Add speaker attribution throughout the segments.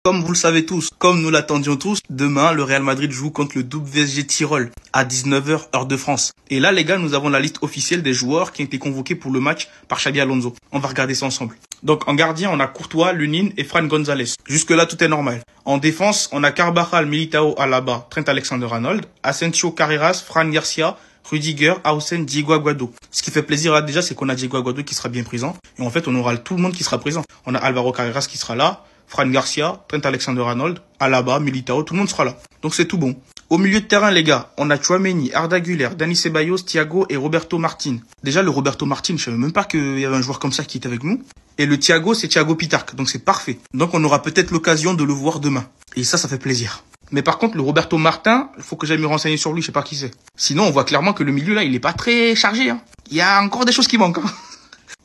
Speaker 1: Comme vous le savez tous, comme nous l'attendions tous, demain, le Real Madrid joue contre le WSG Tirol à 19h, heure de France. Et là, les gars, nous avons la liste officielle des joueurs qui ont été convoqués pour le match par Xabi Alonso. On va regarder ça ensemble. Donc, en gardien, on a Courtois, Lunin et Fran González. Jusque-là, tout est normal. En défense, on a Carvajal, Militao, Alaba, Trent Alexander-Arnold, Asensio, Carreras, Fran Garcia, Rudiger, Hausen, Diego Aguado. Ce qui fait plaisir là déjà, c'est qu'on a Diego Aguado qui sera bien présent. Et en fait, on aura tout le monde qui sera présent. On a Alvaro Carreras qui sera là, Fran Garcia, Trent Alexander-Arnold, Alaba, Militao, tout le monde sera là. Donc c'est tout bon. Au milieu de terrain, les gars, on a Tchouaméni, Arda Güler, Dani Ceballos, Thiago et Roberto Martin. Déjà, le Roberto Martin, je savais même pas qu'il y avait un joueur comme ça qui était avec nous. Et le Thiago, c'est Thiago Pitarque. Donc c'est parfait. Donc on aura peut-être l'occasion de le voir demain. Et ça fait plaisir. Mais par contre, le Roberto Martin, il faut que j'aille me renseigner sur lui, je sais pas qui c'est. Sinon, on voit clairement que le milieu là, il est pas très chargé, hein. Il y a encore des choses qui manquent, hein.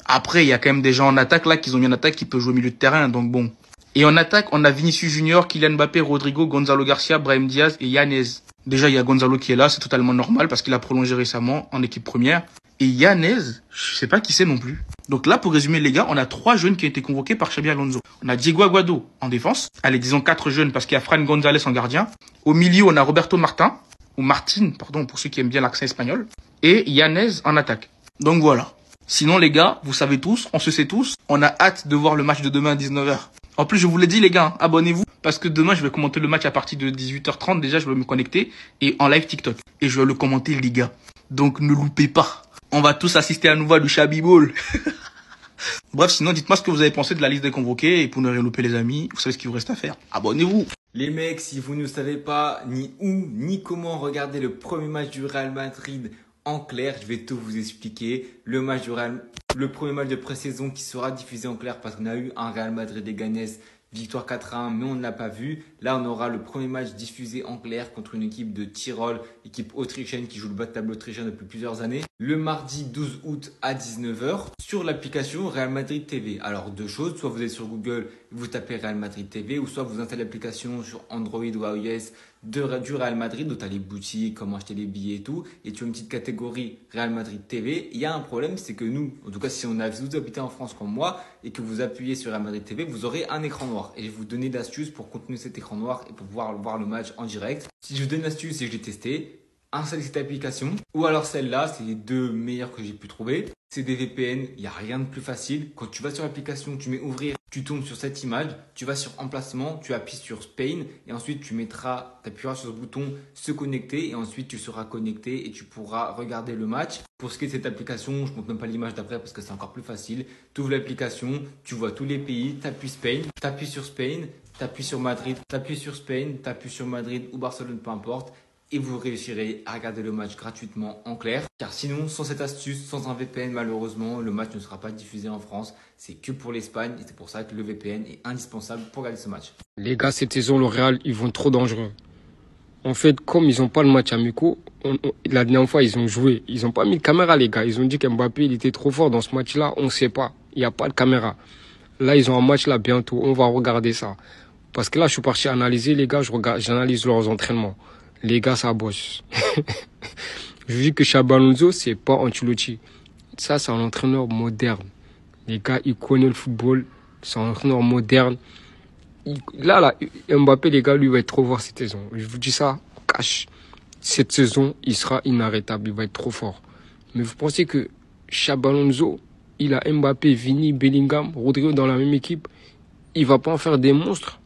Speaker 1: Après, il y a quand même des gens en attaque là, qui ont mis en attaque, qui peuvent jouer au milieu de terrain, donc bon. Et en attaque, on a Vinicius Junior, Kylian Mbappé, Rodrigo, Gonzalo Garcia, Brahim Diaz et Yanez. Déjà, il y a Gonzalo qui est là, c'est totalement normal parce qu'il a prolongé récemment en équipe première. Et Yanez, je sais pas qui c'est non plus. Donc là, pour résumer les gars, on a 3 jeunes qui ont été convoqués par Xabi Alonso. On a Diego Aguado en défense. Allez, disons 4 jeunes parce qu'il y a Fran González en gardien. Au milieu, on a Roberto Martin, ou Martin, pardon, pour ceux qui aiment bien l'accent espagnol. Et Yanez en attaque. Donc voilà. Sinon les gars, vous savez tous, on se sait tous, on a hâte de voir le match de demain à 19h. En plus, je vous l'ai dit les gars, abonnez-vous. Parce que demain, je vais commenter le match à partir de 18h30. Déjà, je vais me connecter. Et en live TikTok. Et je vais le commenter les gars. Donc ne loupez pas. On va tous assister à nouveau à du Xabi Ball. Bref, sinon, dites-moi ce que vous avez pensé de la liste des convoqués. Et pour ne rien louper les amis, vous savez ce qu'il vous reste à faire. Abonnez-vous.
Speaker 2: Les mecs, si vous ne savez pas ni où ni comment regarder le premier match du Real Madrid en clair, je vais tout vous expliquer. Le premier match de pré-saison qui sera diffusé en clair parce qu'on a eu un Real Madrid et Ganes, victoire 4-1, mais on ne l'a pas vu. Là, on aura le premier match diffusé en clair contre une équipe de Tyrol, équipe autrichienne qui joue le bas de tableau autrichien depuis plusieurs années. Le mardi 12 août à 19h sur l'application Real Madrid TV. Alors, 2 choses, soit vous êtes sur Google, vous tapez Real Madrid TV, ou soit vous installez l'application sur Android ou iOS du Real Madrid, où tu as les boutiques, comment acheter les billets et tout, et tu as une petite catégorie Real Madrid TV. Il y a un problème, c'est que nous, en tout cas si vous habitez en France comme moi, et que vous appuyez sur Real Madrid TV, vous aurez un écran noir. Et je vais vous donner l'astuce pour continuer cet écran noir et pour pouvoir voir le match en direct. Si je vous donne l'astuce et que je l'ai testé, installez cette application, ou alors celle-là, c'est les 2 meilleures que j'ai pu trouver. C'est des VPN, il n'y a rien de plus facile. Quand tu vas sur l'application, tu mets ouvrir, tu tombes sur cette image, tu vas sur emplacement, tu appuies sur Spain et ensuite tu appuieras sur ce bouton se connecter et ensuite tu seras connecté et tu pourras regarder le match. Pour ce qui est de cette application, je ne montre même pas l'image d'après parce que c'est encore plus facile. Tu ouvres l'application, tu vois tous les pays, tu appuies Spain, tu appuies sur Spain, tu appuies sur Madrid, tu appuies sur Spain, tu appuies sur Madrid ou Barcelone, peu importe. Et vous réussirez à regarder le match gratuitement en clair. Car sinon, sans cette astuce, sans un VPN, malheureusement, le match ne sera pas diffusé en France. C'est que pour l'Espagne et c'est pour ça que le VPN est indispensable pour regarder ce match.
Speaker 3: Les gars, cette saison, le Real, ils vont être trop dangereux. En fait, comme ils n'ont pas le match amico, la dernière fois, ils ont joué. Ils n'ont pas mis de caméra, les gars. Ils ont dit qu'Mbappé, il était trop fort dans ce match-là. On ne sait pas. Il n'y a pas de caméra. Là, ils ont un match là bientôt. On va regarder ça. Parce que là, je suis parti analyser, les gars. J'analyse leurs entraînements. Les gars, ça bosse. Je dis que Xabi Alonso, c'est pas Ancelotti. Ça, c'est un entraîneur moderne. Les gars, il connaît le football. C'est un entraîneur moderne. Là, Mbappé, les gars, lui, va être trop fort cette saison. Je vous dis ça, cash. Cette saison, il sera inarrêtable. Il va être trop fort. Mais vous pensez que Xabi Alonso, il a Mbappé, Vini, Bellingham, Rodrigo dans la même équipe. Il va pas en faire des monstres.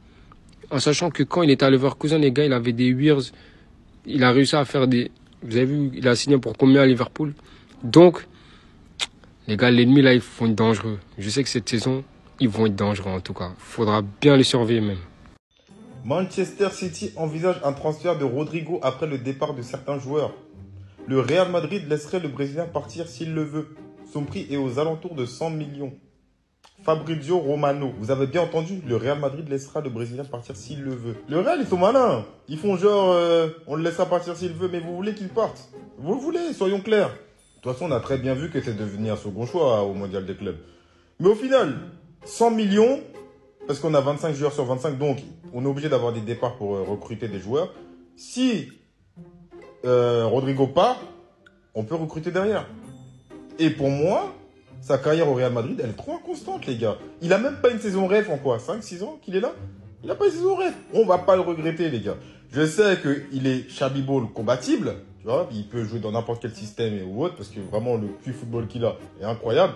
Speaker 3: En sachant que quand il était à Leverkusen, les gars, il avait des Wears. Il a réussi à faire des... Vous avez vu, il a signé pour combien à Liverpool? Donc, les gars, l'ennemi, là, ils vont être dangereux. Je sais que cette saison, ils vont être dangereux, en tout cas. Il faudra bien les surveiller, même.
Speaker 4: Manchester City envisage un transfert de Rodrigo après le départ de certains joueurs. Le Real Madrid laisserait le Brésilien partir s'il le veut. Son prix est aux alentours de 100 millions. Fabrizio Romano, vous avez bien entendu, le Real Madrid laissera le Brésilien partir s'il le veut. Le Real, ils sont malins. Ils font genre, on le laissera partir s'il veut, mais vous voulez qu'il parte. Vous le voulez, soyons clairs. De toute façon, on a très bien vu que c'est devenu un second choix au Mondial des clubs. Mais au final, 100 millions, parce qu'on a 25 joueurs sur 25, donc on est obligé d'avoir des départs pour recruter des joueurs. Si Rodrigo part, on peut recruter derrière. Et pour moi... Sa carrière au Real Madrid, elle est trop inconstante, les gars. Il a même pas une saison rêve en quoi 5-6 ans qu'il est là. Il a pas ses horaires. On va pas le regretter, les gars. Je sais qu'il est Chabiball compatible, tu vois, il peut jouer dans n'importe quel système ou autre, parce que vraiment le QI football qu'il a est incroyable.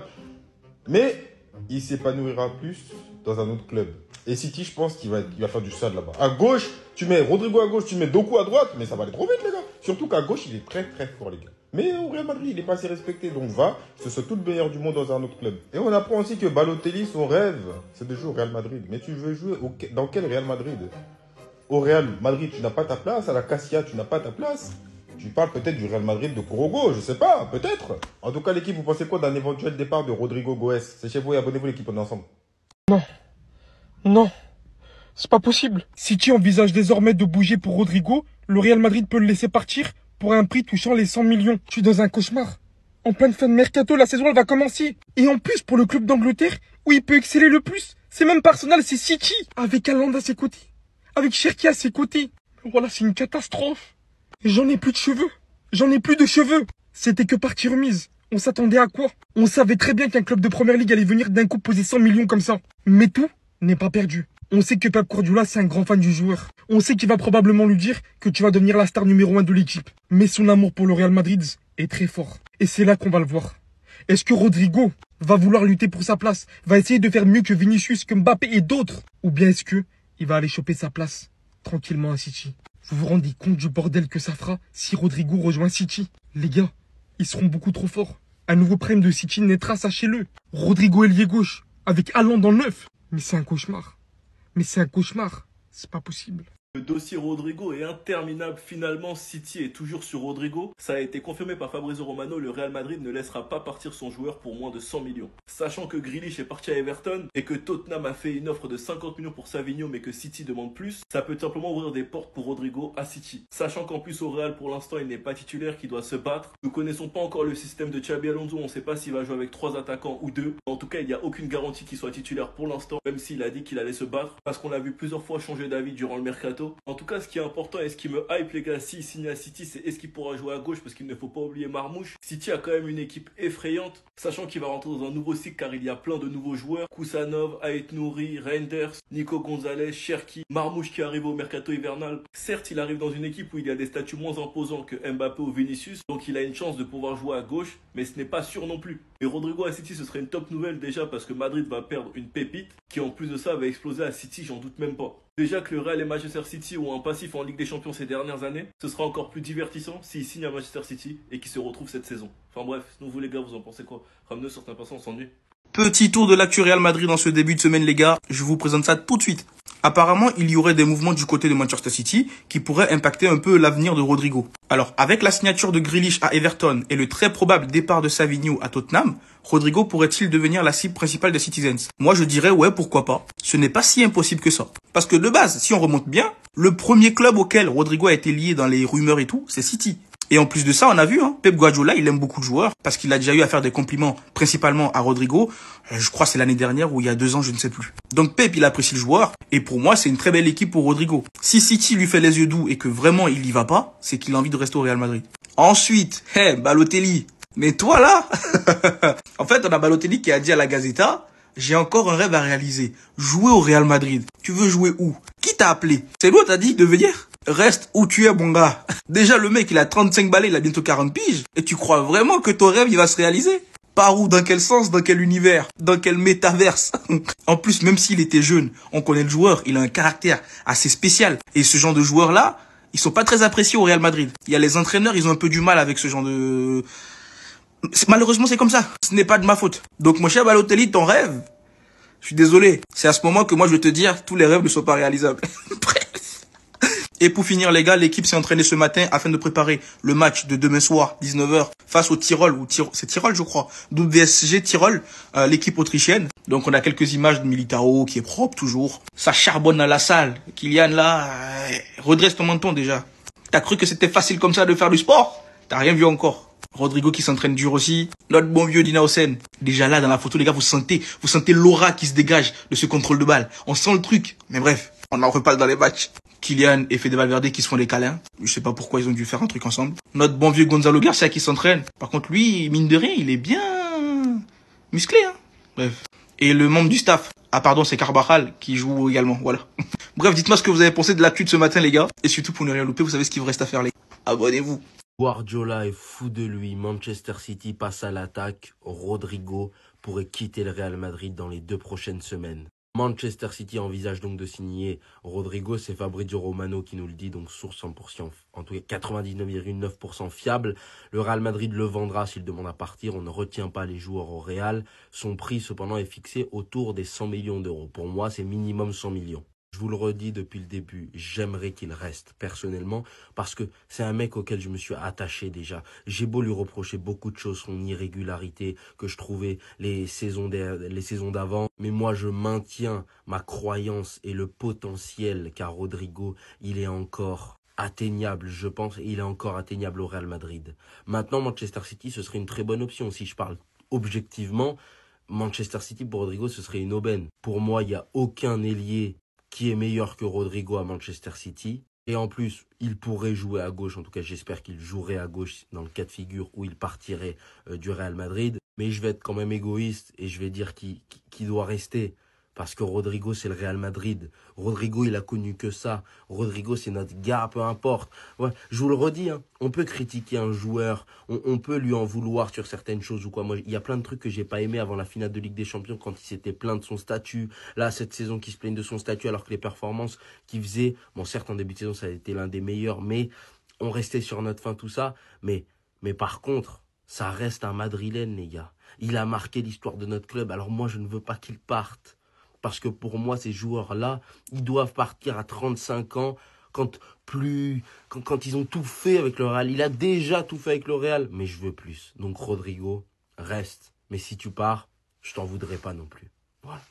Speaker 4: Mais il s'épanouira plus dans un autre club. Et City, je pense qu'il va faire du sale là-bas. À gauche, tu mets Rodrigo à gauche, tu mets Doku à droite, mais ça va aller trop vite, les gars. Surtout qu'à gauche, il est très très fort, les gars. Mais au Real Madrid, il n'est pas assez respecté. Donc va, ce soit tout le meilleur du monde dans un autre club. Et on apprend aussi que Balotelli, son rêve, c'est de jouer au Real Madrid. Mais tu veux jouer dans quel Real Madrid? Au Real Madrid, tu n'as pas ta place. À la Cassia, tu n'as pas ta place. Tu parles peut-être du Real Madrid de Kourogo, je sais pas, peut-être. En tout cas, l'équipe, vous pensez quoi d'un éventuel départ de Rodrigo Goes? C'est chez vous et abonnez-vous l'équipe, on est ensemble.
Speaker 5: Non. Non. C'est pas possible. City envisage désormais de bouger pour Rodrigo. Le Real Madrid peut le laisser partir pour un prix touchant les 100 millions. Je suis dans un cauchemar. En pleine fin de mercato, la saison elle va commencer. Et en plus, pour le club d'Angleterre, où il peut exceller le plus, c'est même pas Arsenal, c'est City. Avec Haaland à ses côtés. Avec Cherki à ses côtés. Voilà, c'est une catastrophe. J'en ai plus de cheveux. J'en ai plus de cheveux. C'était que partie remise. On s'attendait à quoi? On savait très bien qu'un club de première ligue allait venir d'un coup poser 100 millions comme ça. Mais tout n'est pas perdu. On sait que Pep Guardiola, c'est un grand fan du joueur. On sait qu'il va probablement lui dire que tu vas devenir la star numéro 1 de l'équipe. Mais son amour pour le Real Madrid est très fort. Et c'est là qu'on va le voir. Est-ce que Rodrigo va vouloir lutter pour sa place? Va essayer de faire mieux que Vinicius, que Mbappé et d'autres? Ou bien est-ce que il va aller choper sa place tranquillement à City? Vous vous rendez compte du bordel que ça fera si Rodrigo rejoint City? Les gars, ils seront beaucoup trop forts. Un nouveau prime de City naîtra, sachez-le. Rodrigo ailier gauche, avec Haaland dans le 9. Mais c'est un cauchemar. Mais c'est un cauchemar. C'est pas possible.
Speaker 6: Le dossier Rodrigo est interminable. Finalement, City est toujours sur Rodrigo. Ça a été confirmé par Fabrizio Romano. Le Real Madrid ne laissera pas partir son joueur pour moins de 100 millions. Sachant que Grealish est parti à Everton et que Tottenham a fait une offre de 50 millions pour Savinho mais que City demande plus, ça peut simplement ouvrir des portes pour Rodrigo à City. Sachant qu'en plus au Real pour l'instant il n'est pas titulaire, qu'il doit se battre. Nous connaissons pas encore le système de Xabi Alonso. On ne sait pas s'il va jouer avec 3 attaquants ou 2. En tout cas, il n'y a aucune garantie qu'il soit titulaire pour l'instant, même s'il a dit qu'il allait se battre parce qu'on l'a vu plusieurs fois changer d'avis durant le mercato. En tout cas, ce qui est important et ce qui me hype les gars, s'il signe à City, c'est est-ce qu'il pourra jouer à gauche, parce qu'il ne faut pas oublier Marmouche. City a quand même une équipe effrayante, sachant qu'il va rentrer dans un nouveau cycle car il y a plein de nouveaux joueurs. Kusanov, Ait Nouri, Reinders, Nico Gonzalez, Cherki, Marmouche qui arrive au mercato hivernal. Certes, il arrive dans une équipe où il y a des statuts moins imposants que Mbappé ou Vinicius, donc il a une chance de pouvoir jouer à gauche, mais ce n'est pas sûr non plus. Et Rodrigo à City, ce serait une top nouvelle déjà parce que Madrid va perdre une pépite qui en plus de ça va exploser à City, j'en doute même pas. Déjà que le Real et Manchester City ont un passif en Ligue des Champions ces dernières années, ce sera encore plus divertissant s'ils signent à Manchester City et qu'ils se retrouvent cette saison. Enfin bref, vous les gars, vous en pensez quoi? Ramenez sur un passant, on s'ennuie.
Speaker 1: Petit tour de l'actu Real Madrid dans ce début de semaine les gars, je vous présente ça tout de suite. Apparemment, il y aurait des mouvements du côté de Manchester City qui pourraient impacter un peu l'avenir de Rodrigo. Alors, avec la signature de Grealish à Everton et le très probable départ de Savinho à Tottenham, Rodrigo pourrait-il devenir la cible principale des Citizens? Moi, je dirais ouais, pourquoi pas. Ce n'est pas si impossible que ça. Parce que de base, si on remonte bien, le premier club auquel Rodrigo a été lié dans les rumeurs et tout, c'est City. Et en plus de ça, on a vu, Pep Guardiola, il aime beaucoup le joueur parce qu'il a déjà eu à faire des compliments principalement à Rodrigo. Je crois que c'est l'année dernière ou il y a 2 ans, je ne sais plus. Donc Pep, il apprécie le joueur et pour moi, c'est une très belle équipe pour Rodrigo. Si City lui fait les yeux doux et que vraiment il y va pas, c'est qu'il a envie de rester au Real Madrid. Ensuite, Balotelli. Mais toi là, en fait, on a Balotelli qui a dit à la Gazzetta, j'ai encore un rêve à réaliser. Jouer au Real Madrid. Tu veux jouer où? Qui t'a appelé? C'est l'autre t'a dit de venir? Reste où tu es, mon gars. Déjà, le mec, il a 35 balais, il a bientôt 40 piges. Et tu crois vraiment que ton rêve, il va se réaliser? Par où? Dans quel sens? Dans quel univers? Dans quel métaverse? En plus, même s'il était jeune, on connaît le joueur, il a un caractère assez spécial. Et ce genre de joueurs-là, ils sont pas très appréciés au Real Madrid. Il y a les entraîneurs, ils ont un peu du mal avec ce genre de... Malheureusement, c'est comme ça. Ce n'est pas de ma faute. Donc, mon cher Balotelli, ton rêve, je suis désolé. C'est à ce moment que moi, je vais te dire, tous les rêves ne sont pas réalisables. Bref. Et pour finir, les gars, l'équipe s'est entraînée ce matin afin de préparer le match de demain soir, 19h, face au Tyrol, c'est Tyrol, je crois. WSG Tyrol, l'équipe autrichienne. Donc, on a quelques images de Militao qui est propre toujours. Ça charbonne à la salle. Kylian, là, redresse ton menton déjà. T'as cru que c'était facile comme ça de faire du sport? T'as rien vu encore. Rodrigo qui s'entraîne dur aussi. Notre bon vieux Dina Hussein. Déjà là, dans la photo, les gars, vous sentez l'aura qui se dégage de ce contrôle de balle. On sent le truc. Mais bref, on en reparle dans les matchs. Kylian et Fede Valverde qui se font des câlins. Je sais pas pourquoi ils ont dû faire un truc ensemble. Notre bon vieux Gonzalo Garcia qui s'entraîne. Par contre, lui, mine de rien, il est bien musclé, Bref. Et le membre du staff. Ah pardon, c'est Carvajal qui joue également, voilà. Bref, dites-moi ce que vous avez pensé de l'actu de ce matin, les gars. Et surtout, pour ne rien louper, vous savez ce qu'il vous reste à faire, les gars. Abonnez-vous.
Speaker 7: Guardiola est fou de lui. Manchester City passe à l'attaque. Rodrigo pourrait quitter le Real Madrid dans les 2 prochaines semaines. Manchester City envisage donc de signer Rodrigo, c'est Fabrizio Romano qui nous le dit, donc source 100%, en tout cas 99,9% fiable. Le Real Madrid le vendra s'il demande à partir, on ne retient pas les joueurs au Real. Son prix cependant est fixé autour des 100 millions d'euros. Pour moi, c'est minimum 100 millions. Je vous le redis depuis le début, j'aimerais qu'il reste personnellement parce que c'est un mec auquel je me suis attaché déjà. J'ai beau lui reprocher beaucoup de choses, son irrégularité que je trouvais les saisons d'avant, mais moi je maintiens ma croyance et le potentiel car Rodrigo, il est encore atteignable, je pense, et il est encore atteignable au Real Madrid. Maintenant, Manchester City, ce serait une très bonne option. Si je parle objectivement, Manchester City pour Rodrigo, ce serait une aubaine. Pour moi, il n'y a aucun ailier qui est meilleur que Rodrigo à Manchester City. Et en plus, il pourrait jouer à gauche. En tout cas, j'espère qu'il jouerait à gauche dans le cas de figure où il partirait du Real Madrid. Mais je vais être quand même égoïste et je vais dire qu'il doit rester. Parce que Rodrigo, c'est le Real Madrid. Rodrigo, il a connu que ça. Rodrigo, c'est notre gars, peu importe. Ouais, je vous le redis, hein, on peut critiquer un joueur, on peut lui en vouloir sur certaines choses ou quoi. Moi, il y a plein de trucs que j'ai pas aimé avant la finale de Ligue des Champions quand il s'était plaint de son statut. Là, cette saison, qui se plaigne de son statut alors que les performances qu'il faisait, bon, certes, en début de saison, ça a été l'un des meilleurs, mais on restait sur notre fin, tout ça. Mais par contre, ça reste un Madrilène, les gars. Il a marqué l'histoire de notre club. Alors moi, je ne veux pas qu'il parte. Parce que pour moi, ces joueurs-là, ils doivent partir à 35 ans quand ils ont tout fait avec le Real. Il a déjà tout fait avec le Real, mais je veux plus. Donc Rodrigo, reste. Mais si tu pars, je t'en voudrais pas non plus. Voilà.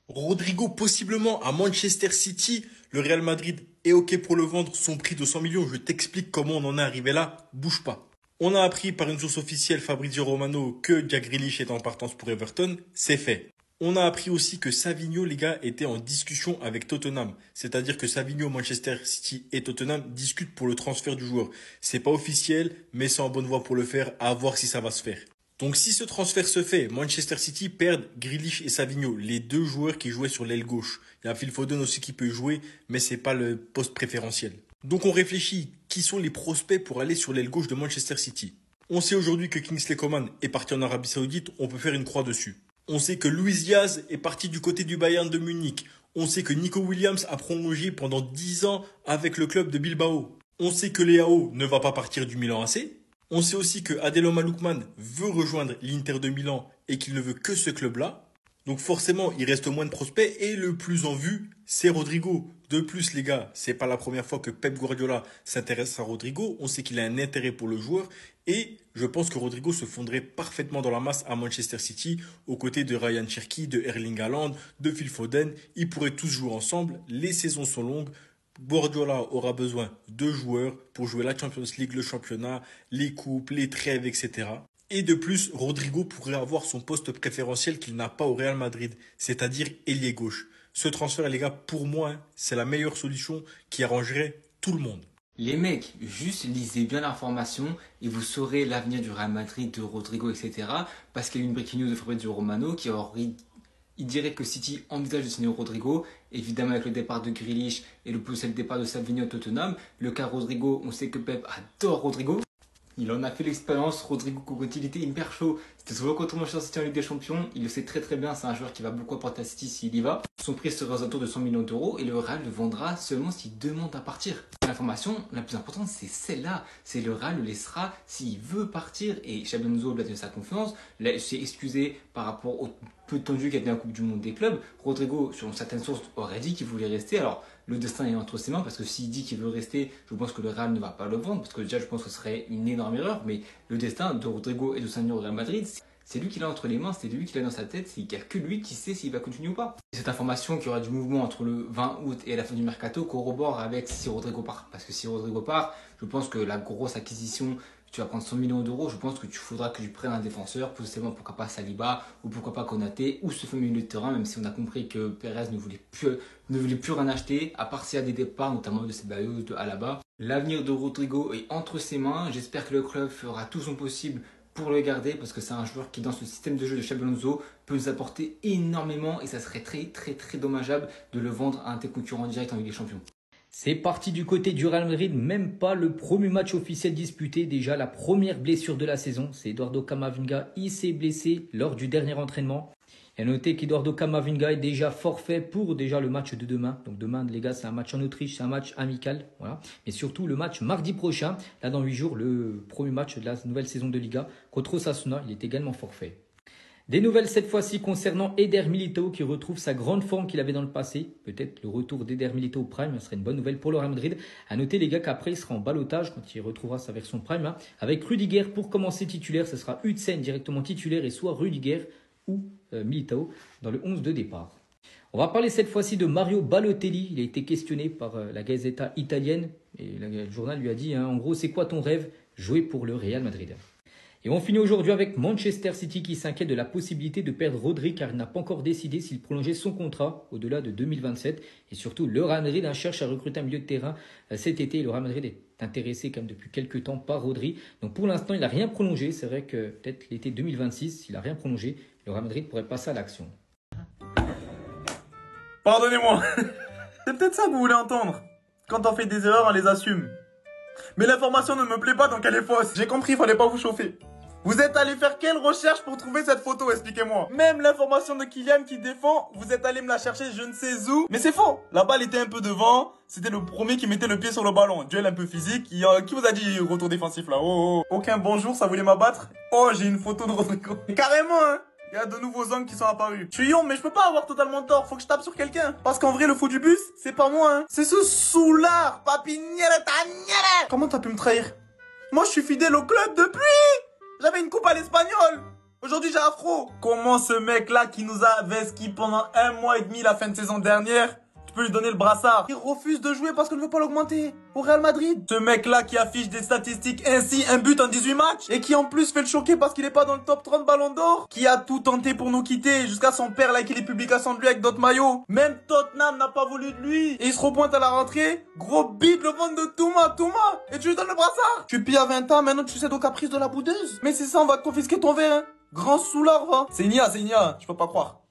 Speaker 8: Rodrigo possiblement à Manchester City. Le Real Madrid est OK pour le vendre. Son prix de 100 millions, je t'explique comment on en est arrivé là. Bouge pas. On a appris par une source officielle, Fabrizio Romano, que Jack Grealish est en partance pour Everton. C'est fait. On a appris aussi que Savinho, les gars, était en discussion avec Tottenham. C'est-à-dire que Savinho, Manchester City et Tottenham discutent pour le transfert du joueur. C'est pas officiel, mais c'est en bonne voie pour le faire, à voir si ça va se faire. Donc si ce transfert se fait, Manchester City perd Grealish et Savinho, les 2 joueurs qui jouaient sur l'aile gauche. Il y a Phil Foden aussi qui peut jouer, mais c'est pas le poste préférentiel. Donc on réfléchit, qui sont les prospects pour aller sur l'aile gauche de Manchester City? On sait aujourd'hui que Kingsley Coman est parti en Arabie Saoudite, on peut faire une croix dessus. On sait que Luis Diaz est parti du côté du Bayern de Munich. On sait que Nico Williams a prolongé pendant 10 ans avec le club de Bilbao. On sait que Leao ne va pas partir du Milan AC. On sait aussi que Adeloma Lookman veut rejoindre l'Inter de Milan et qu'il ne veut que ce club-là. Donc forcément, il reste moins de prospects et le plus en vue, c'est Rodrigo. De plus, les gars, c'est pas la première fois que Pep Guardiola s'intéresse à Rodrigo. On sait qu'il a un intérêt pour le joueur et je pense que Rodrigo se fondrait parfaitement dans la masse à Manchester City aux côtés de Ryan Cherki, de Erling Haaland, de Phil Foden. Ils pourraient tous jouer ensemble. Les saisons sont longues. Guardiola aura besoin de joueurs pour jouer la Champions League, le championnat, les coupes, les trêves, etc. Et de plus, Rodrigo pourrait avoir son poste préférentiel qu'il n'a pas au Real Madrid, c'est-à-dire ailier gauche. Ce transfert, les gars, pour moi, c'est la meilleure solution qui arrangerait tout le monde.
Speaker 2: Les mecs, juste lisez bien l'information et vous saurez l'avenir du Real Madrid, de Rodrigo, etc. Parce qu'il y a une breaking news de Fabrizio Romano qui il dirait que City envisage de signer Rodrigo, évidemment avec le départ de Grealish et le potentiel départ de Savinho à Tottenham. Le cas Rodrigo, on sait que Pep adore Rodrigo. Il en a fait l'expérience, Rodrigo Cocotti, il était hyper chaud. C'était souvent contre Manchester City en Ligue des Champions. Il le sait très très bien, c'est un joueur qui va beaucoup apporter à City s'il y va. Son prix sera aux alentours de 100 millions d'euros et le Real le vendra seulement s'il demande à partir. L'information la plus importante, c'est celle-là. C'est le Real le laissera s'il veut partir. Et Xabi Alonso lui a donné sa confiance. Là, il s'est excusé par rapport au peu de temps de jeu qu'il a donné à la Coupe du Monde des clubs. Rodrigo, selon certaines sources, aurait dit qu'il voulait rester. Alors, le destin est entre ses mains parce que s'il dit qu'il veut rester, je pense que le Real ne va pas le vendre parce que déjà je pense que ce serait une énorme erreur, mais le destin de Rodrigo et de signer au Real Madrid, c'est lui qui l'a entre les mains, c'est lui qui l'a dans sa tête, il n'y a que lui qui sait s'il va continuer ou pas. Et cette information qu'il y aura du mouvement entre le 20 août et la fin du mercato corrobore avec si Rodrigo part. Parce que si Rodrigo part, je pense que la grosse acquisition, tu vas prendre 100 millions d'euros, je pense que tu faudra que tu prennes un défenseur, potentiellement pourquoi pas Saliba, ou pourquoi pas Konaté, ou ce fameux milieu de terrain, même si on a compris que Perez ne voulait plus rien acheter, à part s'il y a des départs, notamment de Ceballos, de Alaba. L'avenir de Rodrigo est entre ses mains, j'espère que le club fera tout son possible pour le garder parce que c'est un joueur qui, dans ce système de jeu de Xabi Alonso, peut nous apporter énormément et ça serait très dommageable de le vendre à un de tes concurrents direct en Ligue des Champions.
Speaker 9: C'est parti du côté du Real Madrid, même pas le premier match officiel disputé, déjà la première blessure de la saison. C'est Eduardo Camavinga, il s'est blessé lors du dernier entraînement. Et à noter qu'Eduardo Camavinga est déjà forfait pour déjà le match de demain. Donc demain les gars c'est un match en Autriche, c'est un match amical. Voilà. Mais surtout le match mardi prochain, là dans 8 jours, le premier match de la nouvelle saison de Liga contre Osasuna, il est également forfait. Des nouvelles cette fois-ci concernant Eder Militao qui retrouve sa grande forme qu'il avait dans le passé. Peut-être le retour d'Eder Militao au prime, ce serait une bonne nouvelle pour le Real Madrid. À noter les gars qu'après il sera en ballottage quand il retrouvera sa version prime. Hein. Avec Rudiger pour commencer titulaire, ce sera Huijsen directement titulaire et soit Rudiger ou Militao dans le 11 de départ. On va parler cette fois-ci de Mario Balotelli. Il a été questionné par la Gazzetta italienne et le journal lui a dit en gros c'est quoi ton rêve? Jouer pour le Real Madrid. Et on finit aujourd'hui avec Manchester City qui s'inquiète de la possibilité de perdre Rodri car il n'a pas encore décidé s'il prolongeait son contrat au-delà de 2027. Et surtout, le Real Madrid cherche à recruter un milieu de terrain cet été. Le Real Madrid est intéressé quand même depuis quelques temps par Rodri. Donc pour l'instant, il n'a rien prolongé. C'est vrai que peut-être l'été 2026, s'il n'a rien prolongé, le Real Madrid pourrait passer à l'action.
Speaker 1: Pardonnez-moi. C'est peut-être ça que vous voulez entendre. Quand on fait des erreurs, on les assume. Mais l'information ne me plaît pas donc elle est fausse. J'ai compris, il fallait pas vous chauffer. Vous êtes allé faire quelle recherche pour trouver cette photo, expliquez-moi. Même l'information de Kylian qui défend, vous êtes allé me la chercher je ne sais où. Mais c'est faux. La balle était un peu devant. C'était le premier qui mettait le pied sur le ballon. Duel un peu physique. Qui vous a dit retour défensif là? Oh. Aucun bonjour, ça voulait m'abattre. Oh, j'ai une photo de Rodrigo. Carrément, hein. Il y a de nouveaux angles qui sont apparus. Je suis Yon, mais je peux pas avoir totalement tort. Faut que je tape sur quelqu'un. Parce qu'en vrai, le faux du bus, c'est pas moi, hein. C'est ce soulard, papinière. Comment t'as pu me trahir? Moi, je suis fidèle au club depuis. J'avais une coupe à l'espagnol. Aujourd'hui, j'ai afro. Comment ce mec-là qui nous a vesquis pendant 1 mois et demi la fin de saison dernière, tu peux lui donner le brassard? Il refuse de jouer parce qu'on ne veut pas l'augmenter au Real Madrid. Ce mec-là qui affiche des statistiques ainsi, un but en 18 matchs, et qui en plus fait le choquer parce qu'il est pas dans le top 30 ballon d'or, qui a tout tenté pour nous quitter, jusqu'à son père liker les publications de lui avec d'autres maillots. Même Tottenham n'a pas voulu de lui. Et il se repointe à la rentrée. Gros bide le ventre de Touma. Et tu lui donnes le brassard. Tu pilles à 20 ans, maintenant tu cèdes aux caprices de la boudeuse. Mais c'est ça, on va te confisquer ton verre, hein. Grand soulard, va. C'est Nia, je peux pas croire.